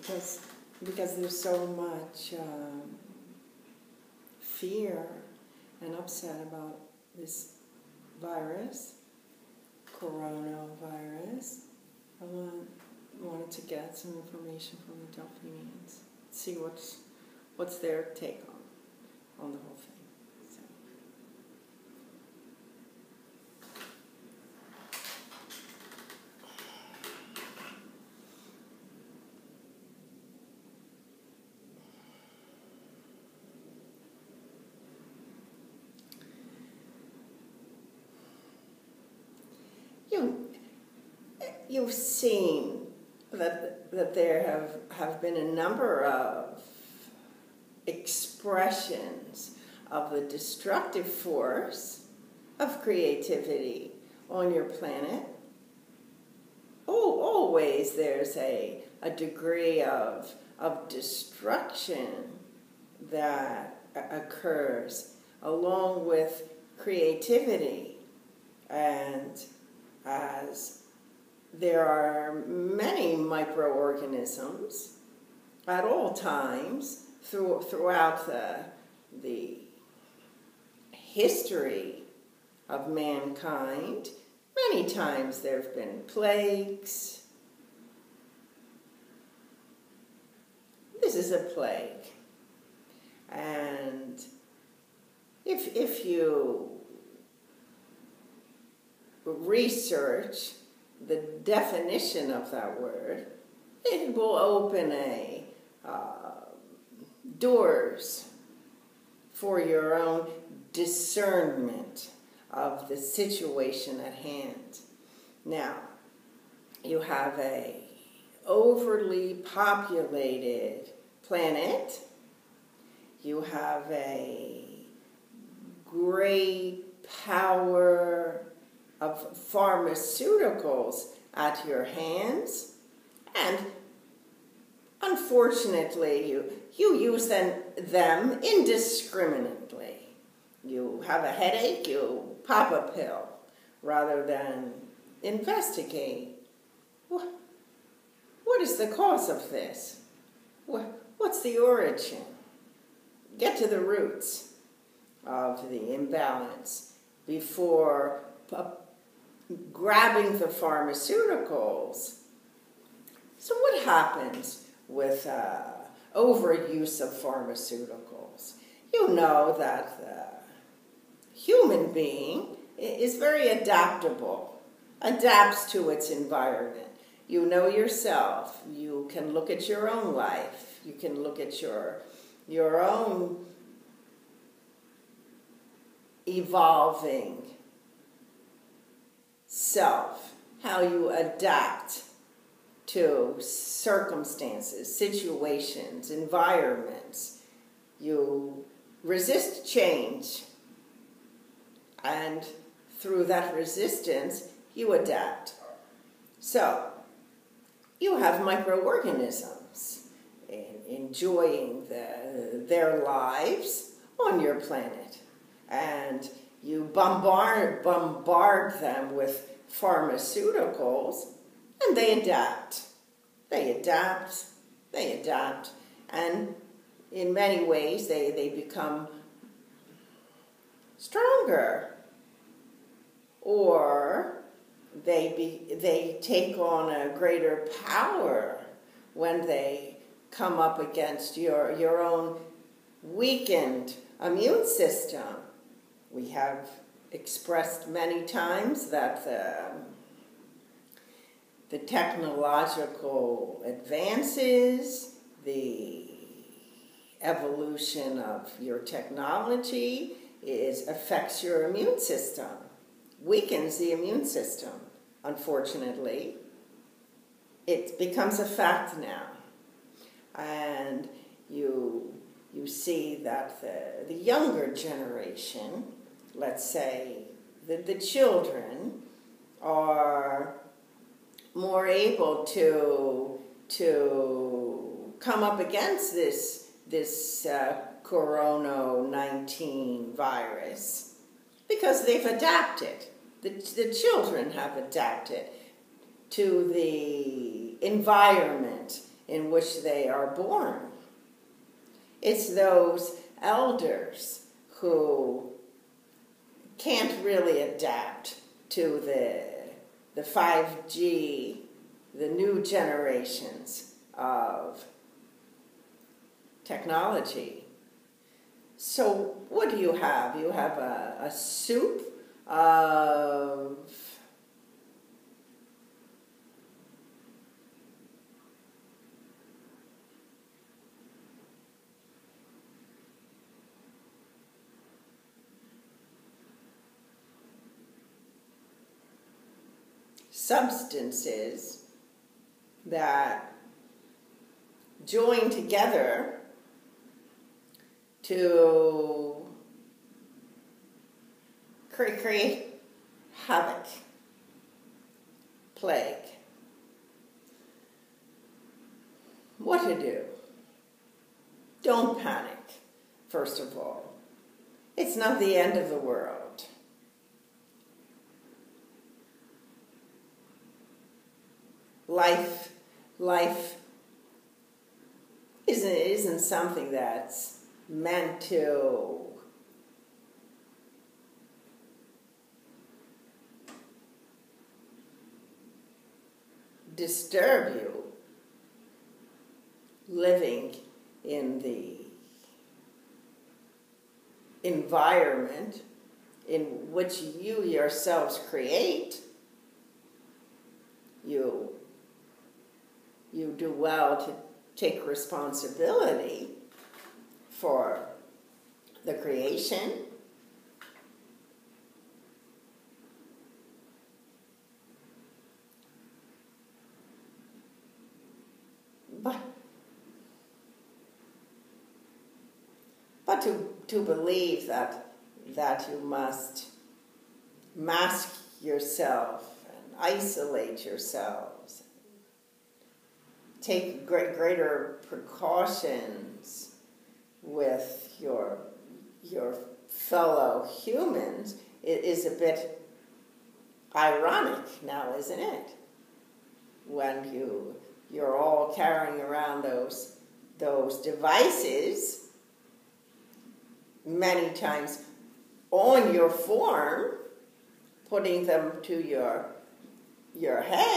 because there's so much fear and upset about this virus, coronavirus. I wanted to get some information from the Delphinians, see what's their take on the whole thing. So. You've seen that there have been a number of expressions of the destructive force of creativity on your planet. Always there's a degree of destruction that occurs along with creativity, and as there are many microorganisms at all times throughout the history of mankind. Many times there have been plagues. This is a plague. And if you research the definition of that word, it will open doors for your own discernment of the situation at hand. Now, you have a overly populated planet. You have a great power of pharmaceuticals at your hands, and unfortunately you use them indiscriminately. You have a headache, you pop a pill rather than investigate. What is the cause of this? What's the origin? Get to the roots of the imbalance before grabbing the pharmaceuticals. So what happens with overuse of pharmaceuticals? You know that the human being is very adaptable, adapts to its environment. You know yourself. You can look at your own life. You can look at your own evolving self, how you adapt to circumstances, situations, environments. You resist change, and through that resistance, you adapt. So, you have microorganisms enjoying their lives on your planet, and you bombard them with pharmaceuticals, and they adapt. They adapt, and in many ways they become stronger, or they take on a greater power when they come up against your own weakened immune system. We have expressed many times that the technological advances, the evolution of your technology affects your immune system, weakens the immune system. Unfortunately, it becomes a fact now. And you see that the younger generation, let's say the children, are more able to come up against this Corona-19 virus because they've adapted. The children have adapted to the environment in which they are born. It's those elders who can't really adapt to the 5G, the new generations of technology. So what do you have? You have a soup of substances that join together to create havoc, plague. What to do? Don't panic, first of all. It's not the end of the world. Life isn't something that's meant to disturb you living in the environment in which you yourselves create. You do well to take responsibility for the creation. But to believe that you must mask yourself and isolate yourselves, take greater precautions with your fellow humans, it is a bit ironic now, isn't it? When you're all carrying around those devices many times on your form, putting them to your head,